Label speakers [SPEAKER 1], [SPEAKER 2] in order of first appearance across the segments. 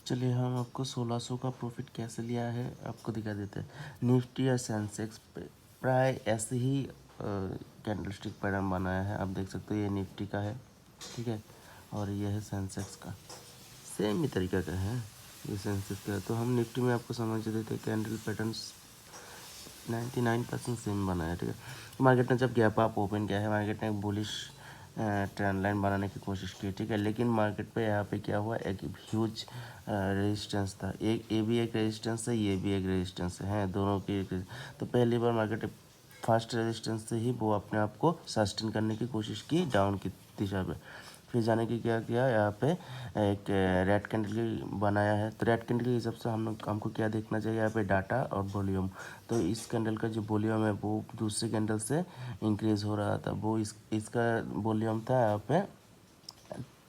[SPEAKER 1] चलिए हम आपको 1600 का प्रॉफिट कैसे लिया है आपको दिखा देते हैं। निफ्टी और सेंसेक्स प्राय ऐसे ही कैंडलस्टिक पैटर्न बनाया है। आप देख सकते हो ये निफ्टी का है, ठीक है, और ये है सेंसेक्स का, सेम ही तरीका का है ये सेंसेक्स का। तो हम निफ्टी में आपको समझ देते हैं कैंडल पैटर्न्स 99% सेम बना है, ठीक है। मार्केट ने जब गैप अप ओपन किया है, मार्केट ने बुलिश ट्रेंड लाइन बनाने की कोशिश की, ठीक है, लेकिन मार्केट पे यहाँ पे क्या हुआ, एक ह्यूज रेजिस्टेंस था। ये भी एक रेजिस्टेंस है, ये भी एक रेजिस्टेंस है, दोनों की तो पहली बार मार्केट फर्स्ट रेजिस्टेंस से ही वो अपने आप को सस्टेन करने की कोशिश की डाउन की दिशा में। फिर जाने की क्या किया, यहाँ पे एक रेड कैंडल बनाया है। तो रेड कैंडल के हिसाब से हमको क्या देखना चाहिए, यहाँ पे डाटा और वॉल्यूम। तो इस कैंडल का जो वॉल्यूम है वो दूसरे कैंडल से इंक्रीज हो रहा था। वो इसका वॉल्यूम था यहाँ पे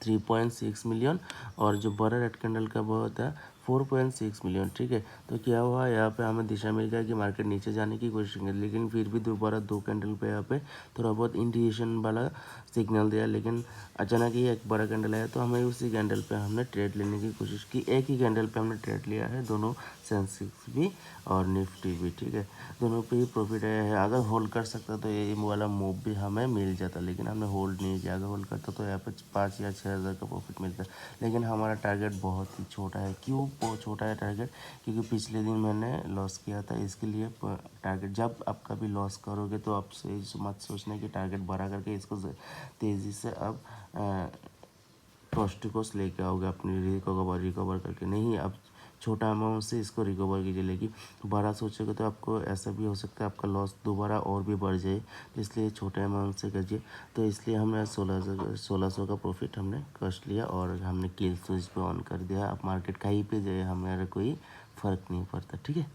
[SPEAKER 1] 3.6 मिलियन, और जो बड़ा रेड कैंडल का वो होता है 4.6 मिलियन, ठीक है। तो क्या हुआ, यहाँ पे हमें दिशा मिल गया कि मार्केट नीचे जाने की कोशिश करें, लेकिन फिर भी दोबारा दो कैंडल पे यहाँ पे थोड़ा बहुत इंडिकेशन वाला सिग्नल दिया, लेकिन अचानक ही एक बड़ा कैंडल आया। तो हमें उसी कैंडल पे हमने ट्रेड लेने की कोशिश की। एक ही कैंडल पे हमने ट्रेड लिया है, दोनों सेंसेक्स भी और निफ्टी भी, ठीक है, दोनों पे ही प्रॉफिट आया है। अगर होल्ड कर सकता तो ये वाला मूव भी हमें मिल जाता, लेकिन हमने होल्ड नहीं किया। अगर होल्ड करता तो यहाँ पे 5 या 6 हज़ार का प्रॉफिट मिलता, लेकिन हमारा टारगेट बहुत ही छोटा है। क्यों बहुत छोटा है टारगेट, क्योंकि पिछले दिन मैंने लॉस किया था, इसके लिए टारगेट। जब आप कभी लॉस करोगे तो आप मत सोचना कि टारगेट बढ़ा करके इसको तेज़ी से अब प्रॉस्टिकोस लेके आओगे अपनी रिकवर करके, नहीं, अब छोटा अमाउंट से इसको रिकवर कीजिए। लेकिन बड़ा सोचोगे तो आपको ऐसा भी हो सकता है आपका लॉस दोबारा और भी बढ़ जाए, तो इसलिए छोटे अमाउंट से कीजिए। तो इसलिए हमने 1600 का प्रॉफिट हमने कष्ट लिया और हमने किल स्विच पे ऑन कर दिया। अब मार्केट कहीं पे जाए हमारा कोई फ़र्क नहीं पड़ता, ठीक है।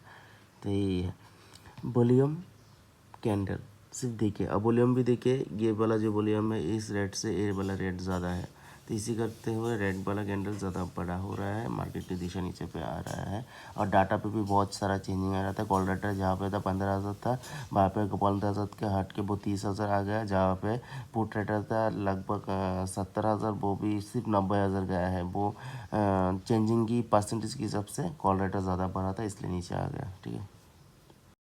[SPEAKER 1] तो यही है वॉल्यूम कैंडल, सिर्फ देखिए। अब वॉल्यूम भी देखिए, ये वाला जो वॉल्यूम है इस रेट से ये वाला रेट ज़्यादा है, तो इसी करते हुए रेड वाला कैंडल ज़्यादा बड़ा हो रहा है, मार्केट की दिशा नीचे पे आ रहा है। और डाटा पे भी बहुत सारा चेंजिंग आ रहा था। कॉल डाटा जहाँ पे था 15,000 था, वहाँ पे 15,000 के हट के वो 30,000 आ गया। जहाँ पे पुट रेटर था लगभग 70,000, वो भी सिर्फ 90,000 गया है। वो चेंजिंग की परसेंटेज के हिसाब से कॉल डाटा ज़्यादा बढ़ा था, इसलिए नीचे आ गया, ठीक है।